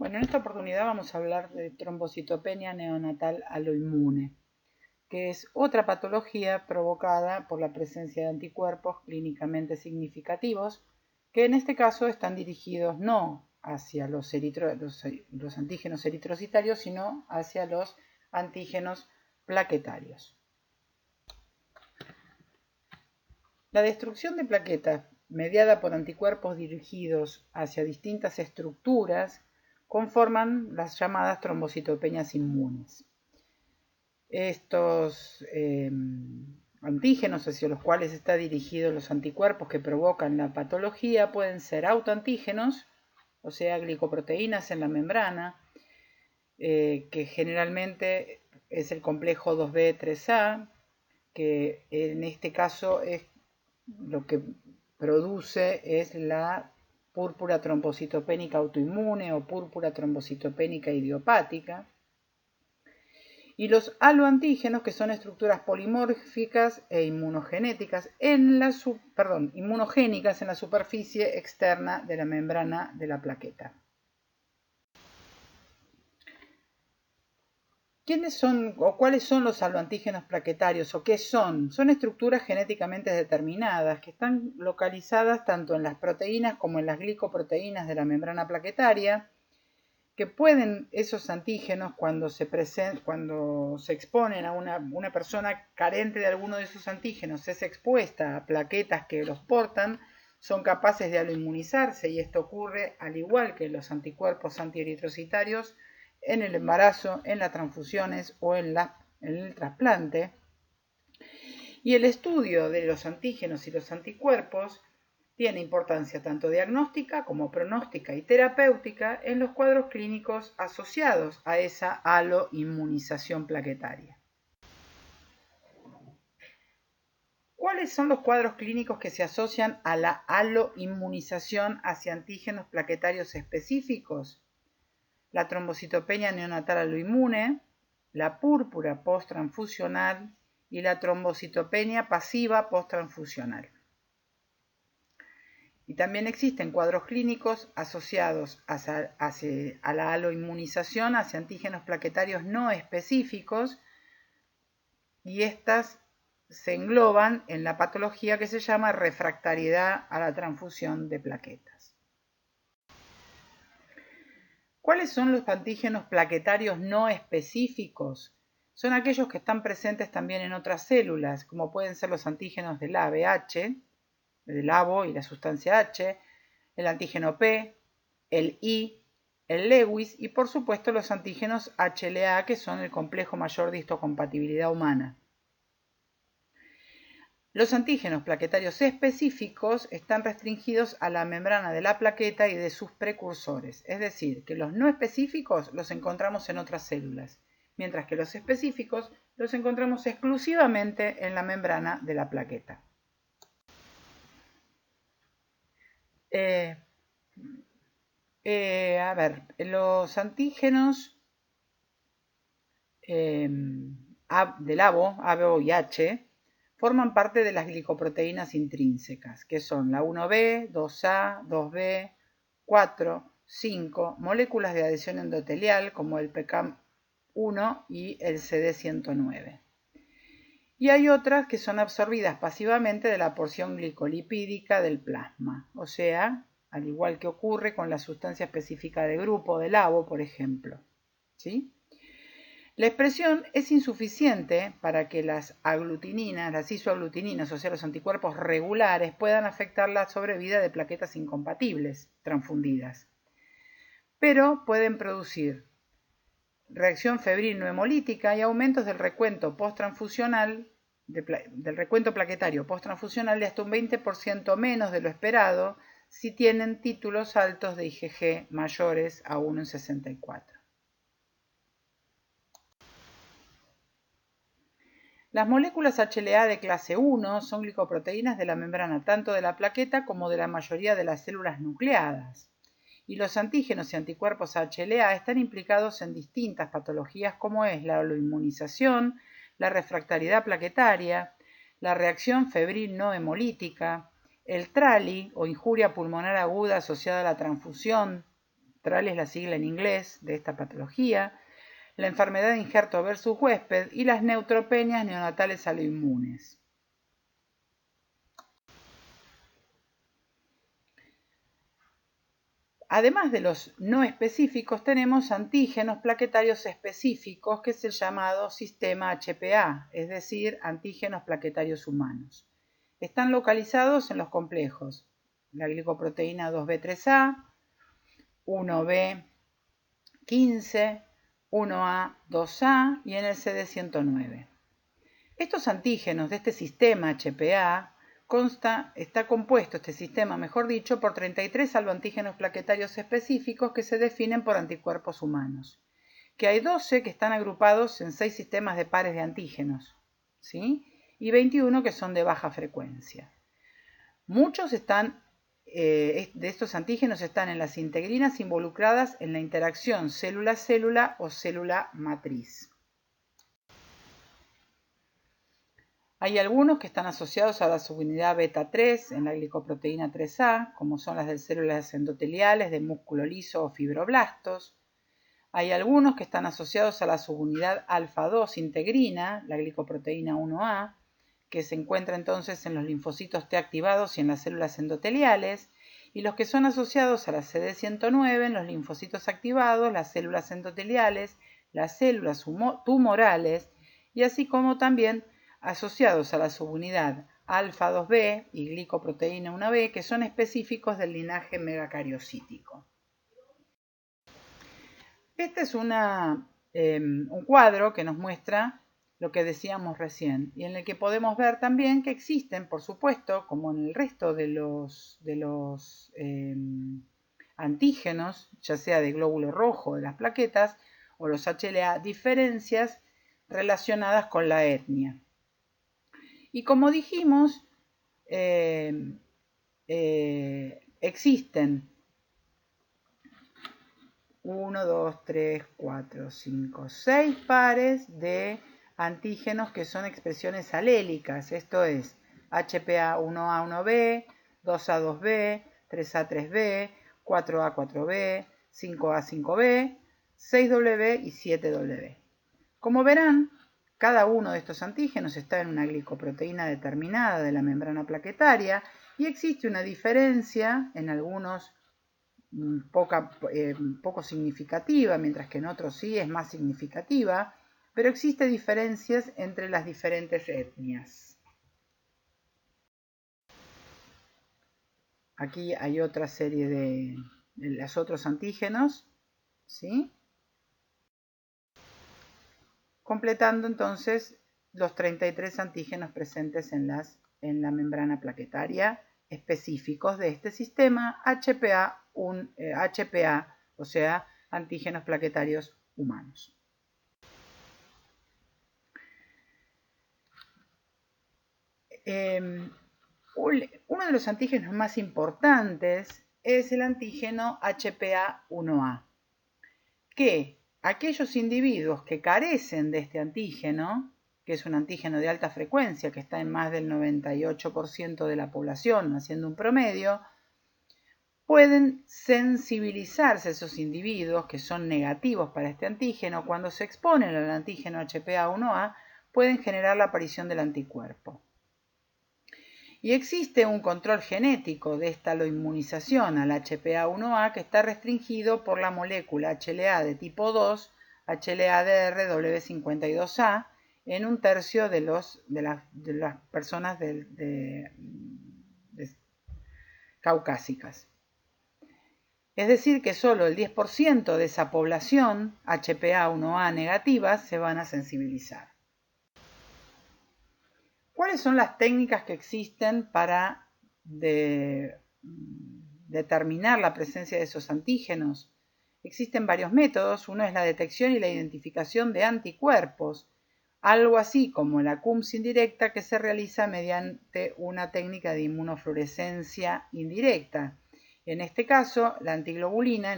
Bueno, en esta oportunidad vamos a hablar de trombocitopenia neonatal aloinmune, que es otra patología provocada por la presencia de anticuerpos clínicamente significativos, que en este caso están dirigidos no hacia los antígenos eritrocitarios, sino hacia los antígenos plaquetarios. La destrucción de plaquetas mediada por anticuerpos dirigidos hacia distintas estructuras conforman las llamadas trombocitopenias inmunes. Estos antígenos hacia los cuales están dirigidos los anticuerpos que provocan la patología pueden ser autoantígenos, o sea, glicoproteínas en la membrana, que generalmente es el complejo 2B3A, que en este caso es lo que produce es la púrpura trombocitopénica autoinmune o púrpura trombocitopénica idiopática. Y los aloantígenos, que son estructuras polimórficas e inmunogénicas en la superficie externa de la membrana de la plaqueta. ¿Quiénes son o cuáles son los aloantígenos plaquetarios o qué son? Son estructuras genéticamente determinadas que están localizadas tanto en las proteínas como en las glicoproteínas de la membrana plaquetaria, que pueden esos antígenos cuando se exponen a una persona carente de alguno de esos antígenos, es expuesta a plaquetas que los portan, son capaces de aloinmunizarse, y esto ocurre al igual que los anticuerpos antieritrocitarios en el embarazo, en las transfusiones o en el trasplante. Y el estudio de los antígenos y los anticuerpos tiene importancia tanto diagnóstica como pronóstica y terapéutica en los cuadros clínicos asociados a esa aloinmunización plaquetaria. ¿Cuáles son los cuadros clínicos que se asocian a la aloinmunización hacia antígenos plaquetarios específicos? La trombocitopenia neonatal aloinmune, la púrpura posttransfusional y la trombocitopenia pasiva posttransfusional. Y también existen cuadros clínicos asociados a la aloinmunización hacia antígenos plaquetarios no específicos, y estas se engloban en la patología que se llama refractariedad a la transfusión de plaquetas. ¿Cuáles son los antígenos plaquetarios no específicos? Son aquellos que están presentes también en otras células, como pueden ser los antígenos del ABH, del ABO y la sustancia H, el antígeno P, el I, el Lewis y por supuesto los antígenos HLA, que son el complejo mayor de histocompatibilidad humana. Los antígenos plaquetarios específicos están restringidos a la membrana de la plaqueta y de sus precursores, es decir, que los no específicos los encontramos en otras células, mientras que los específicos los encontramos exclusivamente en la membrana de la plaqueta. Los antígenos del ABO y H, forman parte de las glicoproteínas intrínsecas, que son la 1B, 2A, 2B, 4, 5, moléculas de adhesión endotelial como el PKM1 y el CD109. Y hay otras que son absorbidas pasivamente de la porción glicolipídica del plasma, o sea, al igual que ocurre con la sustancia específica de grupo del ABO, por ejemplo. ¿Sí? La expresión es insuficiente para que las aglutininas, las isoaglutininas, o sea, los anticuerpos regulares, puedan afectar la sobrevida de plaquetas incompatibles transfundidas. Pero pueden producir reacción febril no hemolítica y aumentos del recuento posttransfusional, del recuento plaquetario posttransfusional de hasta un 20% menos de lo esperado si tienen títulos altos de IgG mayores a 1,64. Las moléculas HLA de clase 1 son glicoproteínas de la membrana tanto de la plaqueta como de la mayoría de las células nucleadas. Y los antígenos y anticuerpos HLA están implicados en distintas patologías como es la aloinmunización, la refractariedad plaquetaria, la reacción febril no hemolítica, el TRALI o injuria pulmonar aguda asociada a la transfusión TRAL es la sigla en inglés de esta patología, la enfermedad de injerto versus huésped y las neutropenias neonatales aloinmunes. Además de los no específicos, tenemos antígenos plaquetarios específicos, que es el llamado sistema HPA, es decir, antígenos plaquetarios humanos. Están localizados en los complejos, la glicoproteína 2B3A, 1B15, 1A, 2A y en el CD109. Estos antígenos de este sistema HPA está compuesto, este sistema, mejor dicho, por 33 alloantígenos plaquetarios específicos que se definen por anticuerpos humanos, que hay 12 que están agrupados en 6 sistemas de pares de antígenos, ¿sí? Y 21 que son de baja frecuencia. Muchos de estos antígenos están en las integrinas involucradas en la interacción célula-célula o célula-matriz. Hay algunos que están asociados a la subunidad beta 3 en la glicoproteína 3A, como son las de células endoteliales de músculo liso o fibroblastos. Hay algunos que están asociados a la subunidad alfa 2 integrina, la glicoproteína 1A, que se encuentra entonces en los linfocitos T activados y en las células endoteliales, y los que son asociados a la CD109 en los linfocitos activados, las células endoteliales, las células tumorales, y así como también asociados a la subunidad alfa 2B y glicoproteína 1B, que son específicos del linaje megacariocítico. Este es un cuadro que nos muestra lo que decíamos recién y en el que podemos ver también que existen, por supuesto, como en el resto de los antígenos, ya sea de glóbulo rojo de las plaquetas o los HLA, diferencias relacionadas con la etnia. Y como dijimos, existen 1, 2, 3, 4, 5, 6 pares de antígenos que son expresiones alélicas. Esto es HPA 1A 1B, 2A 2B, 3A 3B, 4A 4B, 5A 5B, 6W y 7W. Como verán, cada uno de estos antígenos está en una glicoproteína determinada de la membrana plaquetaria y existe una diferencia en algunos poco significativa, mientras que en otros sí es más significativa, pero existen diferencias entre las diferentes etnias. Aquí hay otra serie de los otros antígenos, ¿sí? Completando entonces los 33 antígenos presentes en la membrana plaquetaria específicos de este sistema HPA, o sea, antígenos plaquetarios humanos. Uno de los antígenos más importantes es el antígeno HPA-1A, que aquellos individuos que carecen de este antígeno, que es un antígeno de alta frecuencia, que está en más del 98% de la población, haciendo un promedio, pueden sensibilizarse esos individuos que son negativos para este antígeno. Cuando se exponen al antígeno HPA-1A, pueden generar la aparición del anticuerpo. Y existe un control genético de esta inmunización al HPA-1A que está restringido por la molécula HLA de tipo 2, HLA-DR W52A, en un tercio de las personas caucásicas. Es decir, que solo el 10% de esa población HPA-1A negativa se van a sensibilizar. ¿Cuáles son las técnicas que existen para determinar la presencia de esos antígenos? Existen varios métodos. Uno es la detección y la identificación de anticuerpos, algo así como la CUMS indirecta, que se realiza mediante una técnica de inmunofluorescencia indirecta. En este caso, la antiglobulina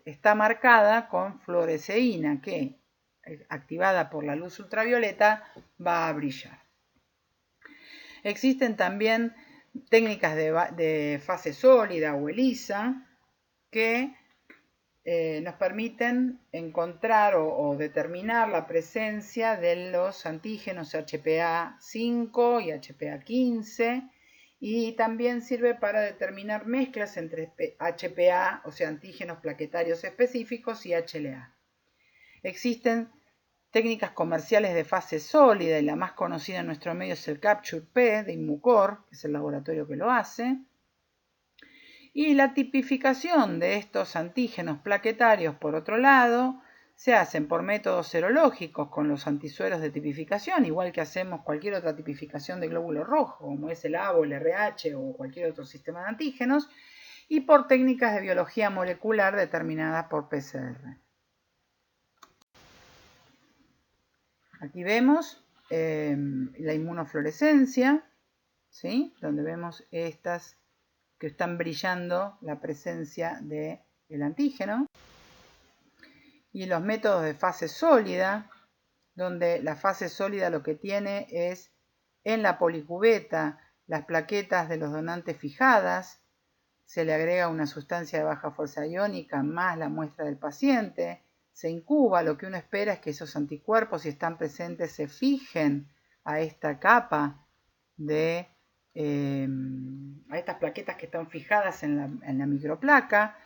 está marcada con fluoresceína, que, activada por la luz ultravioleta, va a brillar. Existen también técnicas de fase sólida o ELISA que nos permiten encontrar o determinar la presencia de los antígenos HPA5 y HPA15, y también sirve para determinar mezclas entre HPA, o sea, antígenos plaquetarios específicos, y HLA. Existen técnicas comerciales de fase sólida, y la más conocida en nuestro medio es el Capture-P de Immucor, que es el laboratorio que lo hace. Y la tipificación de estos antígenos plaquetarios, por otro lado, se hacen por métodos serológicos con los antisueros de tipificación, igual que hacemos cualquier otra tipificación de glóbulo rojo, como es el ABO, el RH o cualquier otro sistema de antígenos, y por técnicas de biología molecular determinadas por PCR. Aquí vemos la inmunofluorescencia, ¿sí? Donde vemos estas que están brillando la presencia del antígeno. Y los métodos de fase sólida, donde la fase sólida lo que tiene es en la policubeta las plaquetas de los donantes fijadas, se le agrega una sustancia de baja fuerza iónica más la muestra del paciente, se incuba, lo que uno espera es que esos anticuerpos, si están presentes, se fijen a esta capa a estas plaquetas que están fijadas en la microplaca,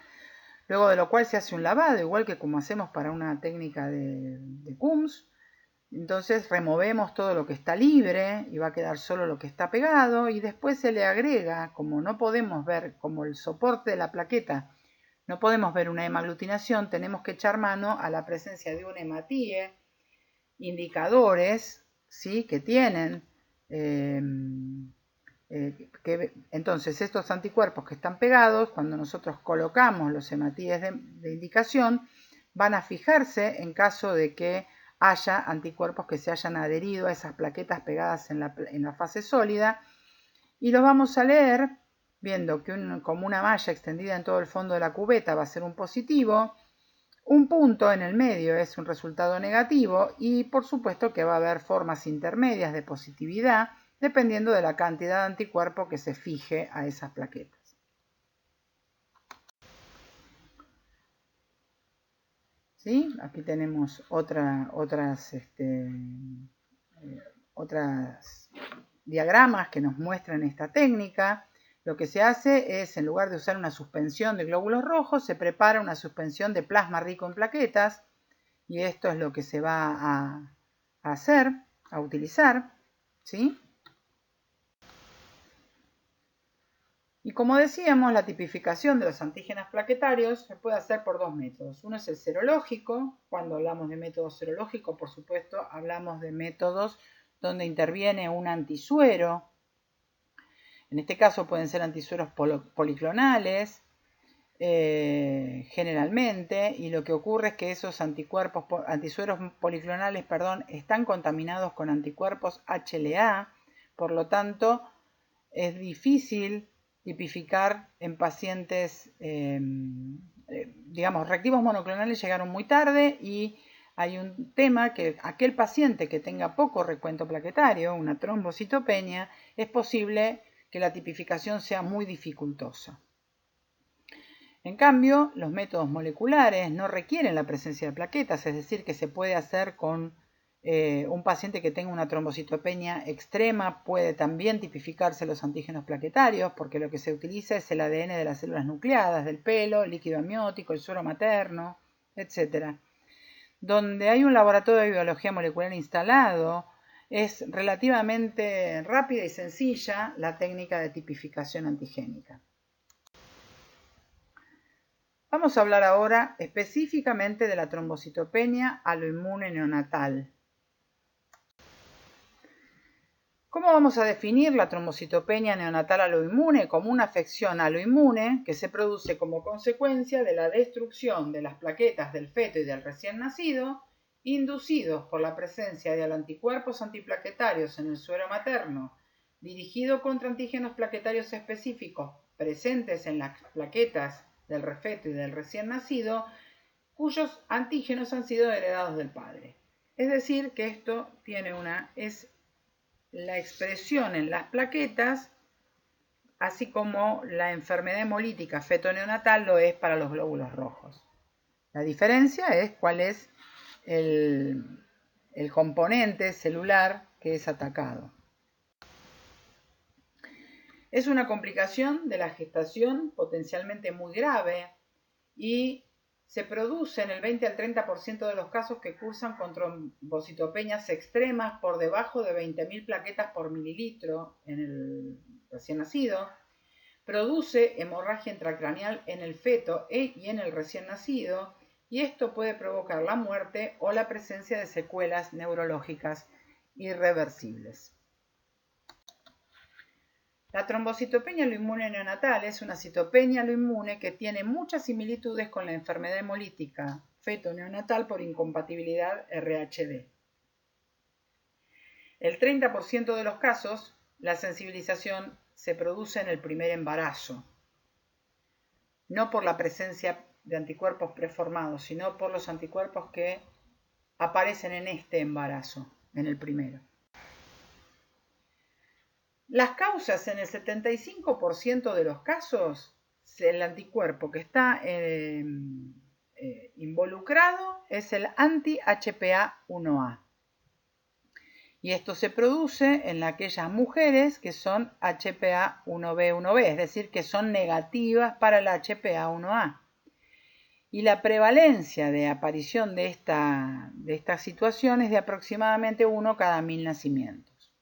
luego de lo cual se hace un lavado, igual que como hacemos para una técnica de Coombs. Entonces removemos todo lo que está libre y va a quedar solo lo que está pegado, y después se le agrega, como no podemos ver, como el soporte de la plaqueta, no podemos ver una hemaglutinación, tenemos que echar mano a la presencia de un hematíe, indicadores, ¿sí?, que tienen entonces estos anticuerpos que están pegados, cuando nosotros colocamos los hematíes de indicación, van a fijarse en caso de que haya anticuerpos que se hayan adherido a esas plaquetas pegadas en la fase sólida, y los vamos a leer viendo que como una malla extendida en todo el fondo de la cubeta va a ser un positivo, un punto en el medio es un resultado negativo, y por supuesto que va a haber formas intermedias de positividad dependiendo de la cantidad de anticuerpo que se fije a esas plaquetas. ¿Sí? Aquí tenemos otras diagramas que nos muestran esta técnica. Lo que se hace es, en lugar de usar una suspensión de glóbulos rojos, se prepara una suspensión de plasma rico en plaquetas, y esto es lo que se va a hacer, a utilizar, ¿sí? Y como decíamos, la tipificación de los antígenos plaquetarios se puede hacer por dos métodos. Uno es el serológico. Cuando hablamos de método serológico, por supuesto, hablamos de métodos donde interviene un antisuero. En este caso pueden ser antisueros policlonales, generalmente, y lo que ocurre es que esos antisueros policlonales, están contaminados con anticuerpos HLA, por lo tanto es difícil tipificar en pacientes, digamos, reactivos monoclonales llegaron muy tarde, y hay un tema que aquel paciente que tenga poco recuento plaquetario, una trombocitopenia, es posible que la tipificación sea muy dificultosa. En cambio, los métodos moleculares no requieren la presencia de plaquetas, es decir, que se puede hacer con un paciente que tenga una trombocitopenia extrema, puede también tipificarse los antígenos plaquetarios, porque lo que se utiliza es el ADN de las células nucleadas, del pelo, el líquido amniótico, el suero materno, etc. Donde hay un laboratorio de biología molecular instalado, es relativamente rápida y sencilla la técnica de tipificación antigénica. Vamos a hablar ahora específicamente de la trombocitopenia aloinmune neonatal. ¿Cómo vamos a definir la trombocitopenia neonatal aloinmune? Como una afección aloinmune que se produce como consecuencia de la destrucción de las plaquetas del feto y del recién nacido, inducidos por la presencia de anticuerpos antiplaquetarios en el suero materno, dirigido contra antígenos plaquetarios específicos presentes en las plaquetas del feto y del recién nacido, cuyos antígenos han sido heredados del padre. Es decir, que esto es la expresión en las plaquetas, así como la enfermedad hemolítica feto-neonatal lo es para los glóbulos rojos. La diferencia es cuál es el componente celular que es atacado. Es una complicación de la gestación potencialmente muy grave y se produce en el 20 al 30% de los casos que cursan con trombocitopenias extremas por debajo de 20.000 plaquetas por mililitro en el recién nacido. Produce hemorragia intracraneal en el feto y en el recién nacido, y esto puede provocar la muerte o la presencia de secuelas neurológicas irreversibles. La trombocitopenia aloinmune neonatal es una citopenia aloinmune que tiene muchas similitudes con la enfermedad hemolítica feto-neonatal por incompatibilidad RHD. El 30% de los casos, la sensibilización se produce en el primer embarazo, no por la presencia de anticuerpos preformados, sino por los anticuerpos que aparecen en este embarazo, en el primero. Las causas en el 75% de los casos, el anticuerpo que está involucrado es el anti-HPA1A. Y esto se produce en aquellas mujeres que son HPA1B1B, es decir, que son negativas para el HPA1A. Y la prevalencia de aparición de esta situación es de aproximadamente 1 cada 1000 nacimientos.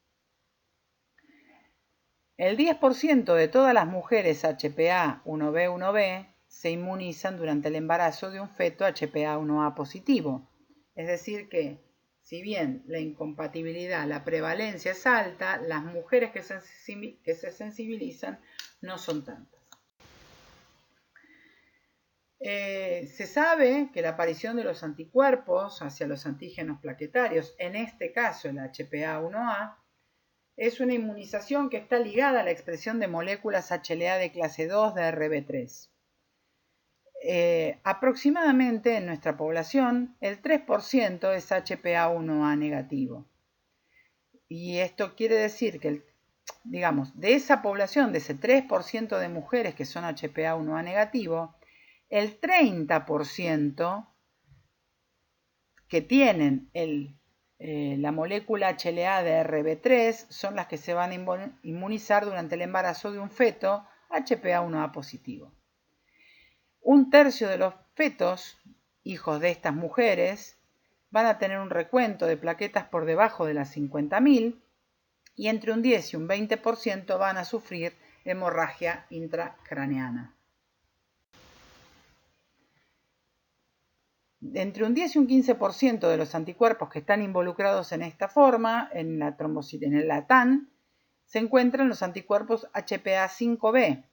El 10% de todas las mujeres HPA1B1B se inmunizan durante el embarazo de un feto HPA1A positivo. Es decir que, si bien la incompatibilidad, la prevalencia es alta, las mujeres que se sensibilizan no son tantas. Se sabe que la aparición de los anticuerpos hacia los antígenos plaquetarios, en este caso el HPA1A, es una inmunización que está ligada a la expresión de moléculas HLA de clase 2 de RB3. Aproximadamente en nuestra población el 3% es HPA1A negativo. Y esto quiere decir que, de esa población, de ese 3% de mujeres que son HPA1A negativo, el 30% que tienen la molécula HLA de RB3 son las que se van a inmunizar durante el embarazo de un feto HPA1A positivo. Un tercio de los fetos, hijos de estas mujeres, van a tener un recuento de plaquetas por debajo de las 50.000 y entre un 10 y un 20% van a sufrir hemorragia intracraneana. Entre un 10 y un 15% de los anticuerpos que están involucrados en esta forma, en el LATAN, se encuentran los anticuerpos HPA5B,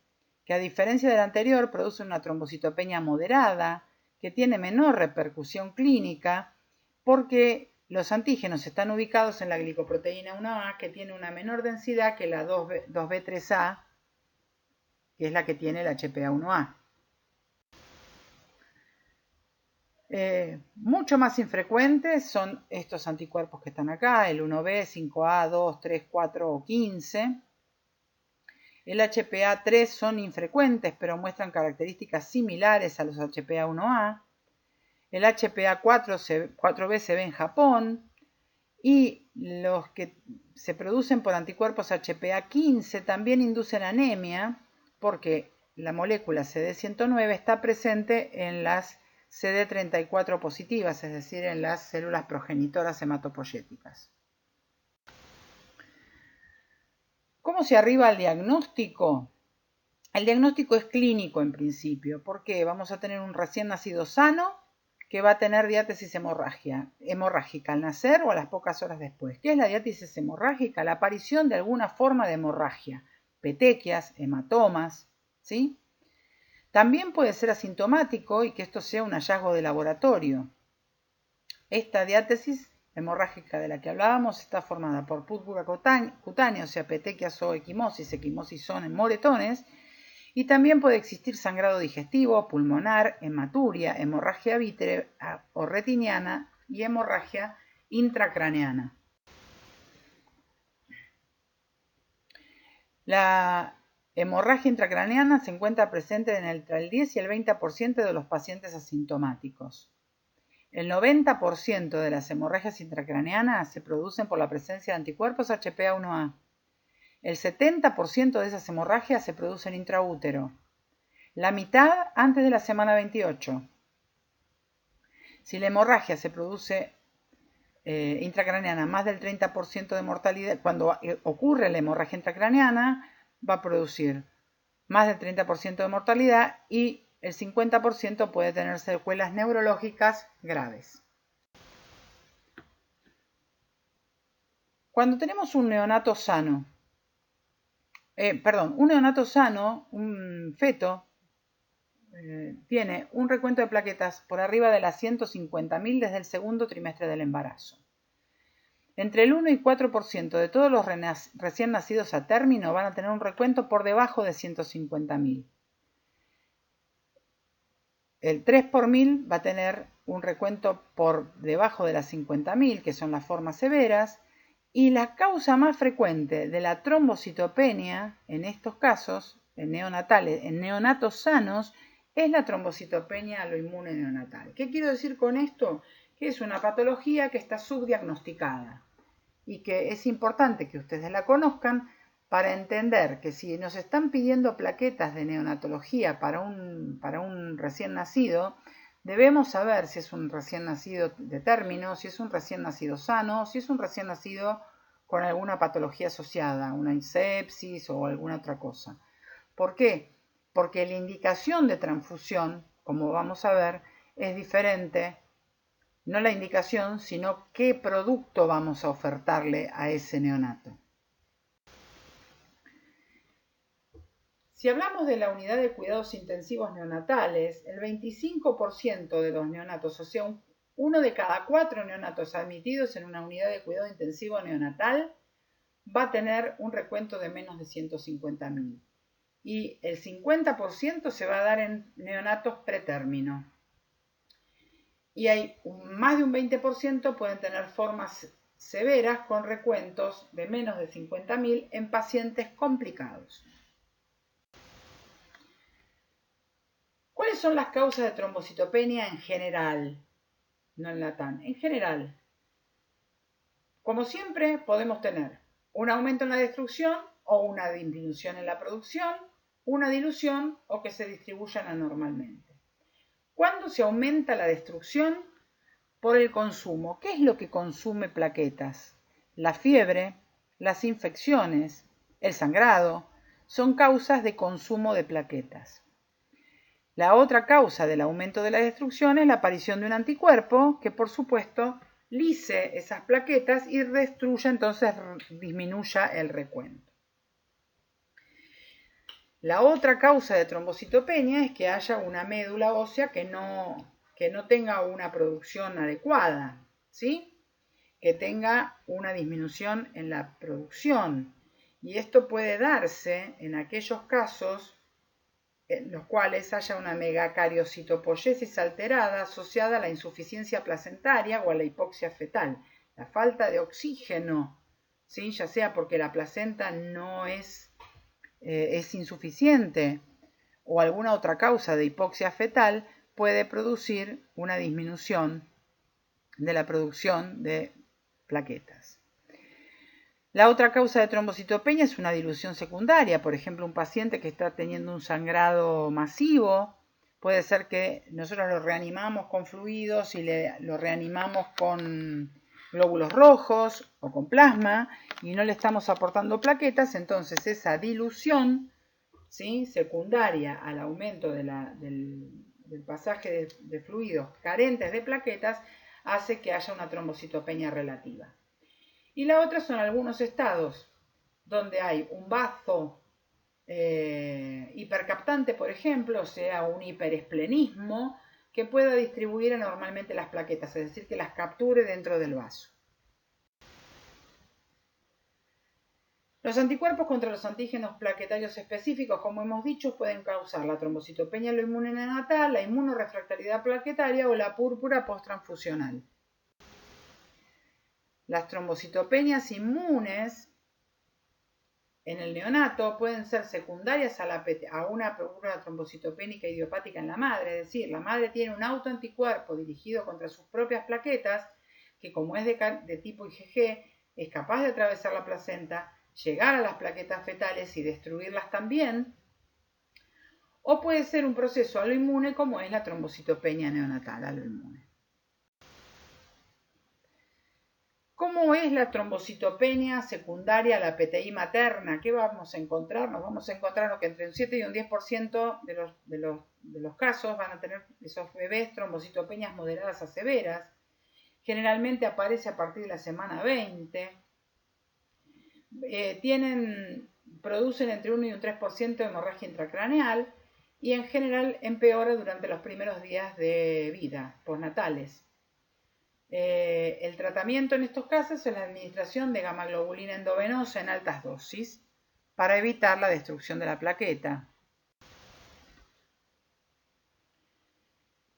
que a diferencia del anterior producen una trombocitopenia moderada, que tiene menor repercusión clínica, porque los antígenos están ubicados en la glicoproteína 1A, que tiene una menor densidad que la 2B3A, que es la que tiene el HPA1A. Mucho más infrecuentes son estos anticuerpos que están acá, el 1B, 5A, 2, 3, 4 o 15. El HPA3 son infrecuentes, pero muestran características similares a los HPA1A. El HPA4B se ve en Japón. Y los que se producen por anticuerpos HPA15 también inducen anemia, porque la molécula CD109 está presente en las CD34 positivas, es decir, en las células progenitoras hematopoyéticas. ¿Cómo se arriba al diagnóstico? El diagnóstico es clínico en principio, porque vamos a tener un recién nacido sano que va a tener diátesis hemorrágica al nacer o a las pocas horas después. ¿Qué es la diátesis hemorrágica? La aparición de alguna forma de hemorragia, petequias, hematomas, ¿sí? También puede ser asintomático y que esto sea un hallazgo de laboratorio. Esta diátesis hemorrágica de la que hablábamos está formada por púrpura cutánea, o sea, petequias o equimosis son moretones, y también puede existir sangrado digestivo, pulmonar, hematuria, hemorragia vítrea o retiniana y hemorragia intracraneana. Hemorragia intracraneana se encuentra presente entre el 10 y el 20% de los pacientes asintomáticos. El 90% de las hemorragias intracraneanas se producen por la presencia de anticuerpos HPA1A. El 70% de esas hemorragias se producen intraútero. La mitad antes de la semana 28. Si la hemorragia se produce intracraneana más del 30% de mortalidad, cuando ocurre la hemorragia intracraneana, va a producir más del 30% de mortalidad y el 50% puede tener secuelas neurológicas graves. Cuando tenemos un neonato sano, un feto, tiene un recuento de plaquetas por arriba de las 150.000 desde el segundo trimestre del embarazo. Entre el 1 y 4% de todos los recién nacidos a término van a tener un recuento por debajo de 150.000. El 3 por 1000 va a tener un recuento por debajo de las 50.000, que son las formas severas, y la causa más frecuente de la trombocitopenia en estos casos, en neonatos sanos, es la trombocitopenia aloinmune neonatal. ¿Qué quiero decir con esto? Que es una patología que está subdiagnosticada y que es importante que ustedes la conozcan para entender que si nos están pidiendo plaquetas de neonatología para un recién nacido, debemos saber si es un recién nacido de término, si es un recién nacido sano, si es un recién nacido con alguna patología asociada, una sepsis o alguna otra cosa. ¿Por qué? Porque la indicación de transfusión, como vamos a ver, es diferente. No la indicación, sino qué producto vamos a ofertarle a ese neonato. Si hablamos de la unidad de cuidados intensivos neonatales, el 25% de los neonatos, o sea, 1 de cada 4 neonatos admitidos en una unidad de cuidado intensivo neonatal, va a tener un recuento de menos de 150.000. Y el 50% se va a dar en neonatos pretérmino. Y hay más de un 20% pueden tener formas severas con recuentos de menos de 50.000 en pacientes complicados. ¿Cuáles son las causas de trombocitopenia en general? No en la TAN, en general. Como siempre, podemos tener un aumento en la destrucción o una disminución en la producción, una dilución o que se distribuyan anormalmente. ¿Cuándo se aumenta la destrucción? Por el consumo. ¿Qué es lo que consume plaquetas? La fiebre, las infecciones, el sangrado, son causas de consumo de plaquetas. La otra causa del aumento de la destrucción es la aparición de un anticuerpo que, por supuesto, lise esas plaquetas y destruya, entonces disminuya el recuento. La otra causa de trombocitopenia es que haya una médula ósea que no tenga una producción adecuada, ¿sí? Que tenga una disminución en la producción. Y esto puede darse en aquellos casos en los cuales haya una megacariocitopoiesis alterada asociada a la insuficiencia placentaria o a la hipoxia fetal, la falta de oxígeno, ¿sí? Ya sea porque la placenta no es insuficiente o alguna otra causa de hipoxia fetal, puede producir una disminución de la producción de plaquetas. La otra causa de trombocitopenia es una dilución secundaria. Por ejemplo, un paciente que está teniendo un sangrado masivo, puede ser que nosotros lo reanimamos con fluidos y lo reanimamos con glóbulos rojos o con plasma y no le estamos aportando plaquetas, entonces esa dilución, ¿sí?, secundaria al aumento del pasaje de fluidos carentes de plaquetas hace que haya una trombocitopenia relativa. Y la otra son algunos estados donde hay un bazo hipercaptante, por ejemplo, o sea, un hiperesplenismo que pueda distribuir anormalmente las plaquetas, es decir, que las capture dentro del vaso. Los anticuerpos contra los antígenos plaquetarios específicos, como hemos dicho, pueden causar la trombocitopenia aloinmune neonatal, la inmunorefractariedad plaquetaria o la púrpura posttransfusional. Las trombocitopenias inmunes en el neonato pueden ser secundarias a una trombocitopénica idiopática en la madre, es decir, la madre tiene un autoanticuerpo dirigido contra sus propias plaquetas que, como es de tipo IgG, es capaz de atravesar la placenta, llegar a las plaquetas fetales y destruirlas también. O puede ser un proceso aloinmune como es la trombocitopenia neonatal aloinmune. ¿Cómo es la trombocitopenia secundaria a la PTI materna? ¿Qué vamos a encontrar? Nos vamos a encontrar que entre un 7 y un 10% de los casos van a tener esos bebés trombocitopenias moderadas a severas. Generalmente aparece a partir de la semana 20. Producen entre 1 y un 3% de hemorragia intracraneal y en general empeora durante los primeros días de vida, postnatales. El tratamiento en estos casos es la administración de gamma-globulina endovenosa en altas dosis para evitar la destrucción de la plaqueta.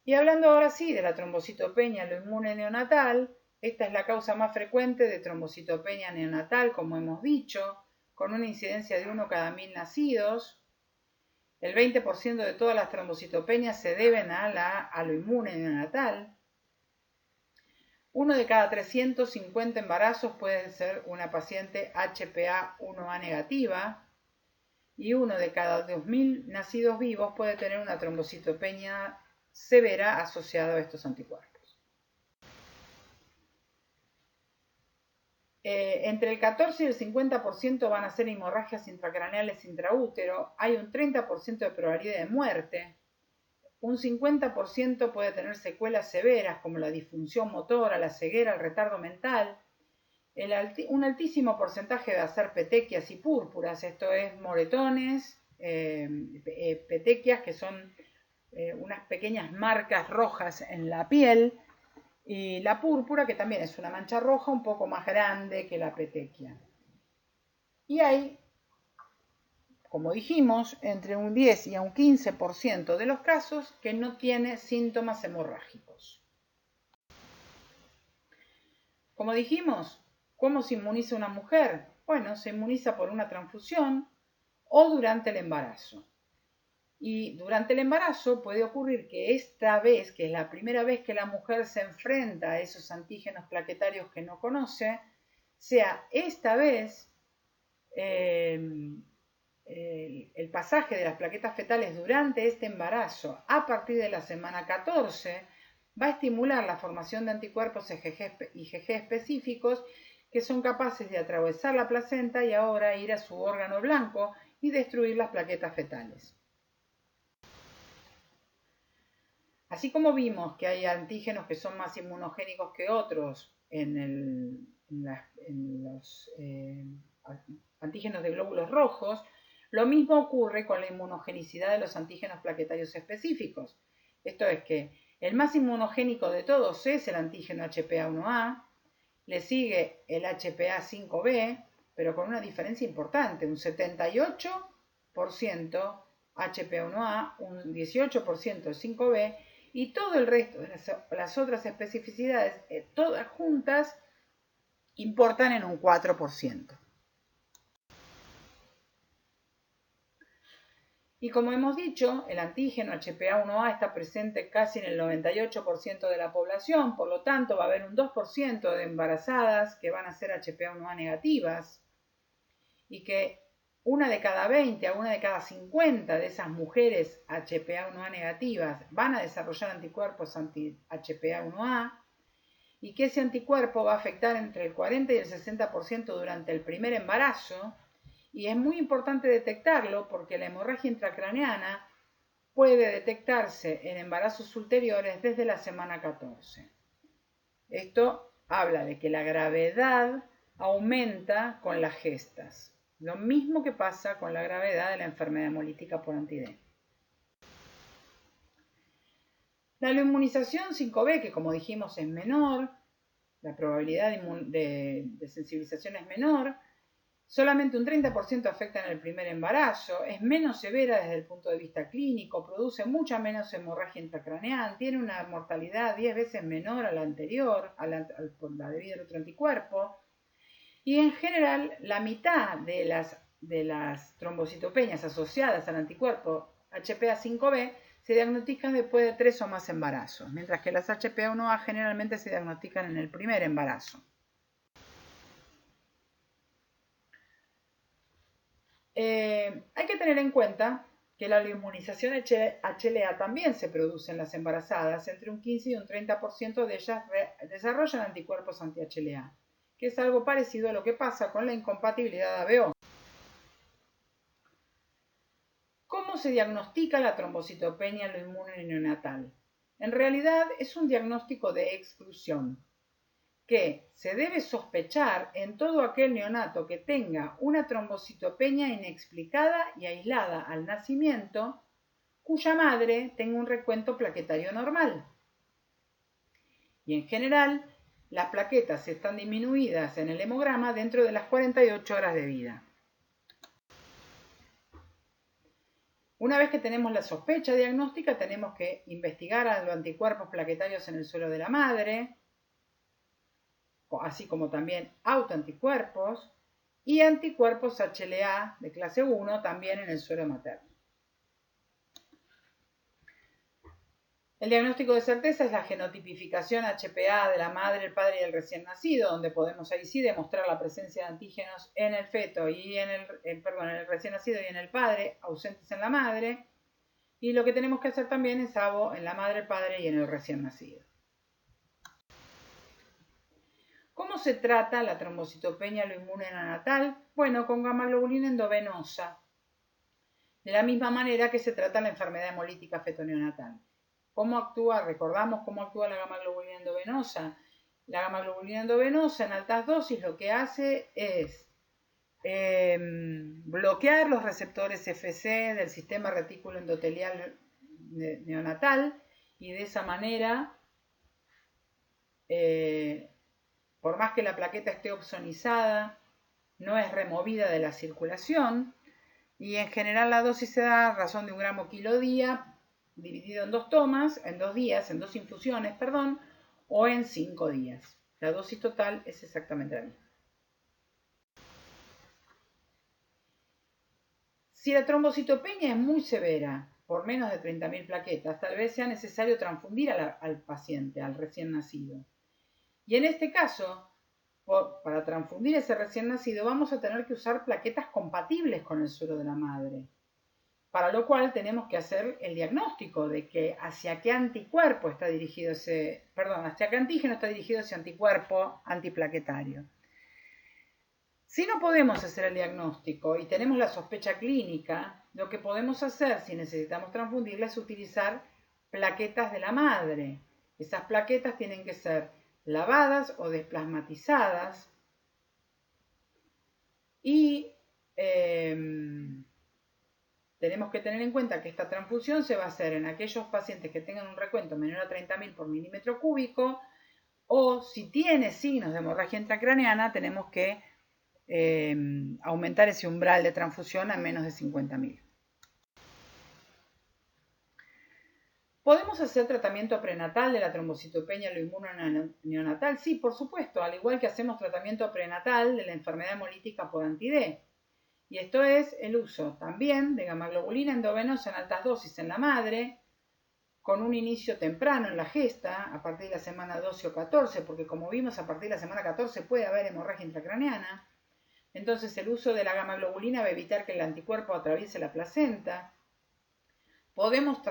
Y hablando ahora sí de la trombocitopenia aloinmune neonatal, esta es la causa más frecuente de trombocitopenia neonatal, como hemos dicho, con una incidencia de 1 cada 1000 nacidos. El 20% de todas las trombocitopenias se deben a la aloinmune neonatal. 1 de cada 350 embarazos puede ser una paciente HPA-1A negativa y 1 de cada 2000 nacidos vivos puede tener una trombocitopenia severa asociada a estos anticuerpos. Entre el 14 y el 50% van a ser hemorragias intracraneales intraútero. Hay un 30% de probabilidad de muerte. Un 50% puede tener secuelas severas como la disfunción motora, la ceguera, el retardo mental. Un altísimo porcentaje va a ser petequias y púrpuras, esto es moretones, petequias que son unas pequeñas marcas rojas en la piel, y la púrpura que también es una mancha roja un poco más grande que la petequia. Y hay, como dijimos, entre un 10 y un 15% de los casos que no tiene síntomas hemorrágicos. Como dijimos, ¿cómo se inmuniza una mujer? Bueno, se inmuniza por una transfusión o durante el embarazo. Y durante el embarazo puede ocurrir que esta vez, que es la primera vez que la mujer se enfrenta a esos antígenos plaquetarios que no conoce, sea esta vez el pasaje de las plaquetas fetales durante este embarazo a partir de la semana 14 va a estimular la formación de anticuerpos IgG específicos que son capaces de atravesar la placenta y ahora ir a su órgano blanco y destruir las plaquetas fetales. Así como vimos que hay antígenos que son más inmunogénicos que otros en los antígenos de glóbulos rojos, lo mismo ocurre con la inmunogenicidad de los antígenos plaquetarios específicos. Esto es que el más inmunogénico de todos es el antígeno HPA1A, le sigue el HPA5B, pero con una diferencia importante, un 78% HPA1A, un 18% 5B, y todo el resto de las otras especificidades, todas juntas, importan en un 4%. Y como hemos dicho, el antígeno HPA1A está presente casi en el 98% de la población, por lo tanto va a haber un 2% de embarazadas que van a ser HPA1A negativas y que una de cada 20 a una de cada 50 de esas mujeres HPA1A negativas van a desarrollar anticuerpos anti-HPA1A y que ese anticuerpo va a afectar entre el 40 y el 60% durante el primer embarazo, y es muy importante detectarlo porque la hemorragia intracraneana puede detectarse en embarazos ulteriores desde la semana 14. Esto habla de que la gravedad aumenta con las gestas. Lo mismo que pasa con la gravedad de la enfermedad hemolítica por anti-D. La inmunización 5B, que como dijimos es menor, la probabilidad de sensibilización es menor, solamente un 30% afecta en el primer embarazo, es menos severa desde el punto de vista clínico, produce mucha menos hemorragia intracraneal, tiene una mortalidad 10 veces menor a la anterior, por la debida al otro anticuerpo, y en general la mitad de de las trombocitopeñas asociadas al anticuerpo HPA5B se diagnostican después de 3 o más embarazos, mientras que las HPA1A generalmente se diagnostican en el primer embarazo. Hay que tener en cuenta que la inmunización HLA también se produce en las embarazadas. Entre un 15 y un 30% de ellas desarrollan anticuerpos anti-HLA, que es algo parecido a lo que pasa con la incompatibilidad ABO. ¿Cómo se diagnostica la trombocitopenia loinmune neonatal? En realidad es un diagnóstico de exclusión que se debe sospechar en todo aquel neonato que tenga una trombocitopenia inexplicada y aislada al nacimiento, cuya madre tenga un recuento plaquetario normal. Y en general, las plaquetas están disminuidas en el hemograma dentro de las 48 horas de vida. Una vez que tenemos la sospecha diagnóstica, tenemos que investigar a los anticuerpos plaquetarios en el suelo de la madre, así como también autoanticuerpos y anticuerpos HLA de clase 1 también en el suelo materno. El diagnóstico de certeza es la genotipificación HPA de la madre, el padre y el recién nacido, donde podemos ahí sí demostrar la presencia de antígenos en el feto y en el recién nacido y en el padre, ausentes en la madre. Y lo que tenemos que hacer también es ABO en la madre, el padre y en el recién nacido. ¿Cómo se trata la trombocitopenia loinmune neonatal? Bueno, con gamma-globulina endovenosa. De la misma manera que se trata la enfermedad hemolítica feto-neonatal. ¿Cómo actúa? Recordamos cómo actúa la gamma-globulina endovenosa. La gamma-globulina endovenosa en altas dosis lo que hace es bloquear los receptores FC del sistema retículo endotelial neonatal y de esa manera, por más que la plaqueta esté opsonizada, no es removida de la circulación y en general la dosis se da a razón de 1 gramo kilo día dividido en 2 tomas, en 2 días, en 2 infusiones, perdón, o en 5 días. La dosis total es exactamente la misma. Si la trombocitopenia es muy severa, por menos de 30.000 plaquetas, tal vez sea necesario transfundir al paciente, al recién nacido. Y en este caso, para transfundir ese recién nacido, vamos a tener que usar plaquetas compatibles con el suero de la madre. Para lo cual tenemos que hacer el diagnóstico de que hacia qué anticuerpo está dirigido hacia qué antígeno está dirigido ese anticuerpo antiplaquetario. Si no podemos hacer el diagnóstico y tenemos la sospecha clínica, lo que podemos hacer si necesitamos transfundirla es utilizar plaquetas de la madre. Esas plaquetas tienen que ser lavadas o desplasmatizadas y tenemos que tener en cuenta que esta transfusión se va a hacer en aquellos pacientes que tengan un recuento menor a 30.000 por milímetro cúbico o si tiene signos de hemorragia intracraneana tenemos que aumentar ese umbral de transfusión a menos de 50.000. ¿Podemos hacer tratamiento prenatal de la trombocitopenia loinmune neonatal? Sí, por supuesto, al igual que hacemos tratamiento prenatal de la enfermedad hemolítica por anti-D. Y esto es el uso también de gamma-globulina endovenosa en altas dosis en la madre, con un inicio temprano en la gesta, a partir de la semana 12 o 14, porque como vimos, a partir de la semana 14 puede haber hemorragia intracraneana. Entonces el uso de la gamma-globulina va a evitar que el anticuerpo atraviese la placenta. Podemos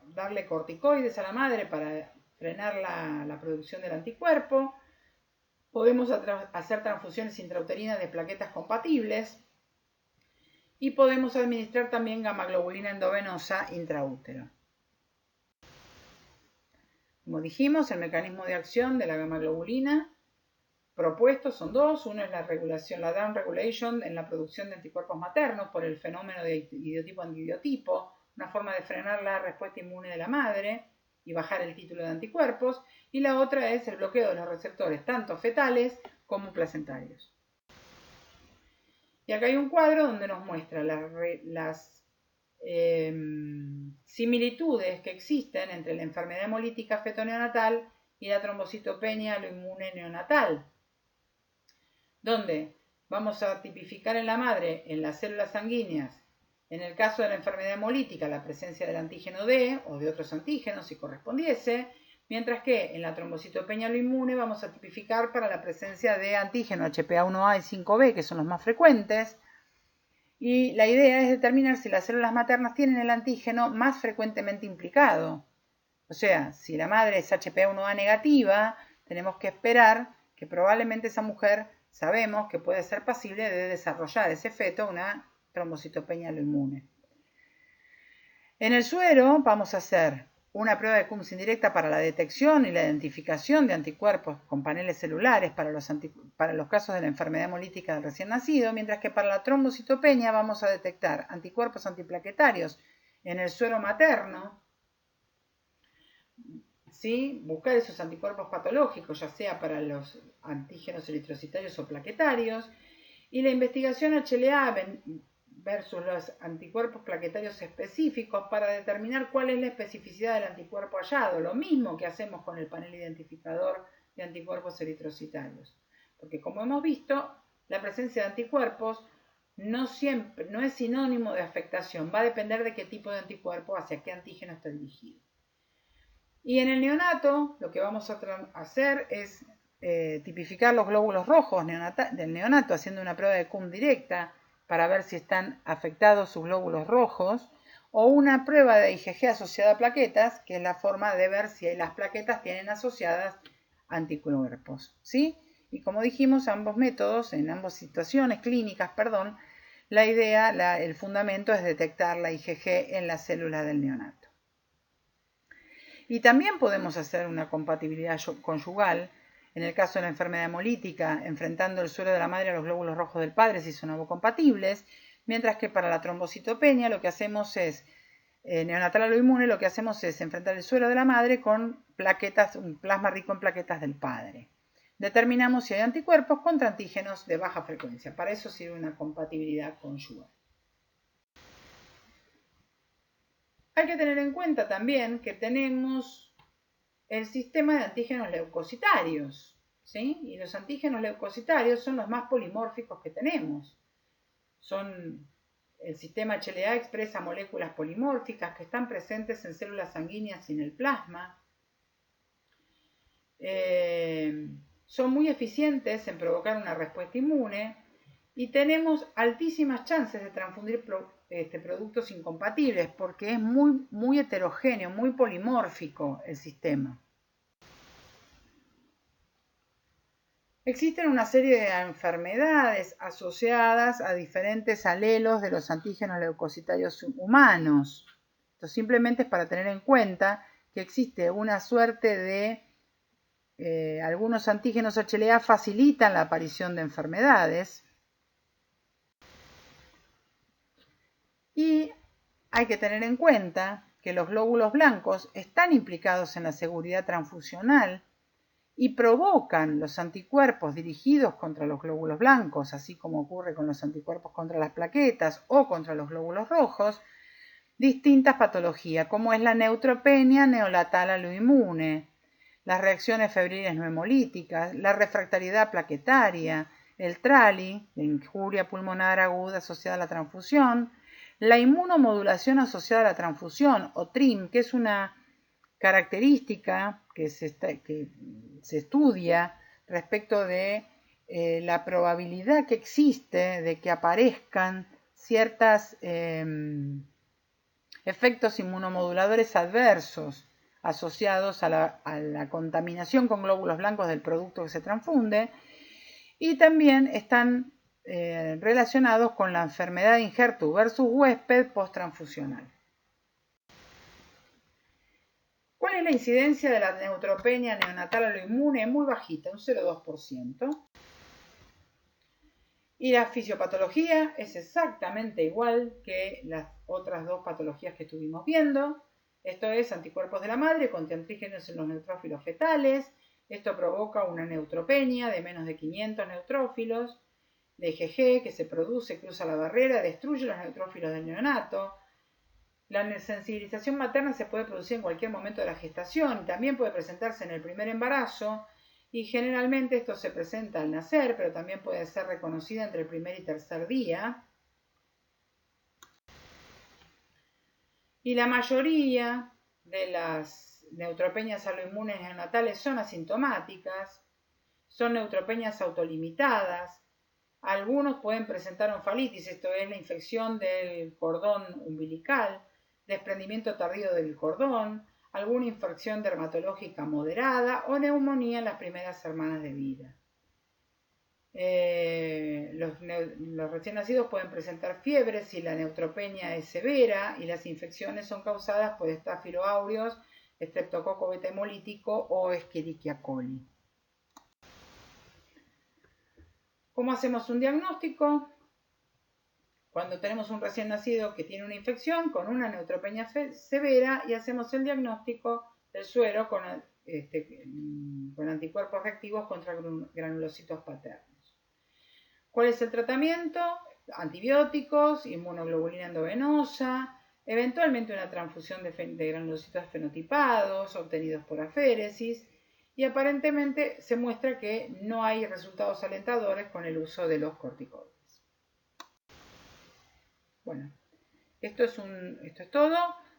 darle corticoides a la madre para frenar la producción del anticuerpo. Podemos hacer transfusiones intrauterinas de plaquetas compatibles. Y podemos administrar también gamma-globulina endovenosa intraútero. Como dijimos, el mecanismo de acción de la gamma-globulina propuestos son 2. Uno es la regulación, la down regulation en la producción de anticuerpos maternos por el fenómeno de idiotipo-antibiotipo, una forma de frenar la respuesta inmune de la madre y bajar el título de anticuerpos. Y la otra es el bloqueo de los receptores tanto fetales como placentarios. Y acá hay un cuadro donde nos muestra las similitudes que existen entre la enfermedad hemolítica feto-neonatal y la trombocitopenia loinmune neonatal, donde vamos a tipificar en la madre, en las células sanguíneas, en el caso de la enfermedad hemolítica, la presencia del antígeno D o de otros antígenos si correspondiese, mientras que en la trombocitopenia inmune vamos a tipificar para la presencia de antígeno HPA1A y 5B, que son los más frecuentes, y la idea es determinar si las células maternas tienen el antígeno más frecuentemente implicado. O sea, si la madre es HPA1A negativa, tenemos que esperar que probablemente esa mujer sabemos que puede ser pasible de desarrollar ese feto una trombocitopenia inmune. En el suero vamos a hacer una prueba de Coombs indirecta para la detección y la identificación de anticuerpos con paneles celulares para los casos de la enfermedad hemolítica del recién nacido, mientras que para la trombocitopenia vamos a detectar anticuerpos antiplaquetarios en el suero materno, ¿sí? Buscar esos anticuerpos patológicos, ya sea para los antígenos eritrocitarios o plaquetarios, y la investigación HLA versus los anticuerpos plaquetarios específicos para determinar cuál es la especificidad del anticuerpo hallado, lo mismo que hacemos con el panel identificador de anticuerpos eritrocitarios. Porque como hemos visto, la presencia de anticuerpos no es sinónimo de afectación, va a depender de qué tipo de anticuerpo, hacia qué antígeno está dirigido. Y en el neonato lo que vamos a hacer es tipificar los glóbulos rojos del neonato haciendo una prueba de Coombs directa para ver si están afectados sus glóbulos rojos, o una prueba de IgG asociada a plaquetas, que es la forma de ver si las plaquetas tienen asociadas anticuerpos, ¿sí? Y como dijimos, ambos métodos, en ambas situaciones clínicas, la idea, el fundamento es detectar la IgG en las células del neonato. Y también podemos hacer una compatibilidad conyugal, en el caso de la enfermedad hemolítica, enfrentando el suero de la madre a los glóbulos rojos del padre si son ovocompatibles, mientras que para la trombocitopenia lo que hacemos es, neonatal aloinmune, lo que hacemos es enfrentar el suero de la madre con plaquetas, un plasma rico en plaquetas del padre. Determinamos si hay anticuerpos contra antígenos de baja frecuencia. Para eso sirve una compatibilidad conyugal. Hay que tener en cuenta también que tenemos el sistema de antígenos leucocitarios, ¿sí? Y los antígenos leucocitarios son los más polimórficos que tenemos. El sistema HLA expresa moléculas polimórficas que están presentes en células sanguíneas y en el plasma. Son muy eficientes en provocar una respuesta inmune y tenemos altísimas chances de transfundir productos incompatibles porque es muy heterogéneo, muy polimórfico el sistema. Existen una serie de enfermedades asociadas a diferentes alelos de los antígenos leucocitarios humanos. Esto simplemente es para tener en cuenta que existe una suerte de algunos antígenos HLA facilitan la aparición de enfermedades. Y hay que tener en cuenta que los glóbulos blancos están implicados en la seguridad transfusional y provocan los anticuerpos dirigidos contra los glóbulos blancos, así como ocurre con los anticuerpos contra las plaquetas o contra los glóbulos rojos, distintas patologías, como es la neutropenia neonatal aloinmune, las reacciones febriles no hemolíticas, la refractariedad plaquetaria, el TRALI, la injuria pulmonar aguda asociada a la transfusión, la inmunomodulación asociada a la transfusión, o TRIM, que es una característica que se estudia respecto de la probabilidad que existe de que aparezcan ciertos efectos inmunomoduladores adversos asociados a la contaminación con glóbulos blancos del producto que se transfunde, y también están relacionados con la enfermedad de injerto versus huésped posttransfusional. ¿Cuál es la incidencia de la neutropenia neonatal aloinmune? Muy bajita, un 0,2%. Y la fisiopatología es exactamente igual que las otras dos patologías que estuvimos viendo. Esto es anticuerpos de la madre contra antígenos en los neutrófilos fetales. Esto provoca una neutropenia de menos de 500 neutrófilos. La IgG que se produce, cruza la barrera, destruye los neutrófilos del neonato. La sensibilización materna se puede producir en cualquier momento de la gestación y también puede presentarse en el primer embarazo Y generalmente esto se presenta al nacer, pero también puede ser reconocida entre el primer y tercer día. Y la mayoría de las neutropenias aloinmunes neonatales son asintomáticas, son neutropenias autolimitadas. Algunos pueden presentar onfalitis, esto es la infección del cordón umbilical, desprendimiento tardío del cordón, alguna infección dermatológica moderada o neumonía en las primeras semanas de vida. Los recién nacidos pueden presentar fiebre si la neutropenia es severa y las infecciones son causadas por Staphylococcus aureus, Streptococcus beta hemolítico o Escherichia coli. ¿Cómo hacemos un diagnóstico? Cuando tenemos un recién nacido que tiene una infección con una neutropenia severa y hacemos el diagnóstico del suero con anticuerpos reactivos contra granulocitos paternos. ¿Cuál es el tratamiento? Antibióticos, inmunoglobulina endovenosa, eventualmente una transfusión de granulocitos fenotipados obtenidos por aféresis, y aparentemente se muestra que no hay resultados alentadores con el uso de los corticoides. Bueno, esto es todo.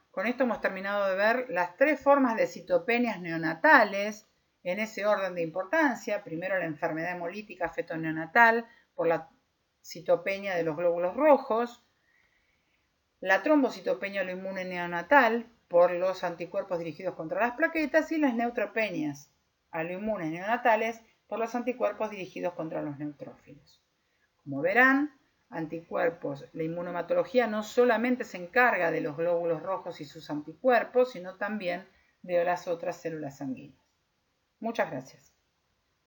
Con esto hemos terminado de ver las 3 formas de citopenias neonatales en ese orden de importancia. Primero la enfermedad hemolítica feto-neonatal por la citopenia de los glóbulos rojos, la trombocitopenia aloinmune neonatal por los anticuerpos dirigidos contra las plaquetas y las neutropenias aloinmunes neonatales por los anticuerpos dirigidos contra los neutrófilos. Como verán, anticuerpos, la inmunohematología no solamente se encarga de los glóbulos rojos y sus anticuerpos, sino también de las otras células sanguíneas. Muchas gracias.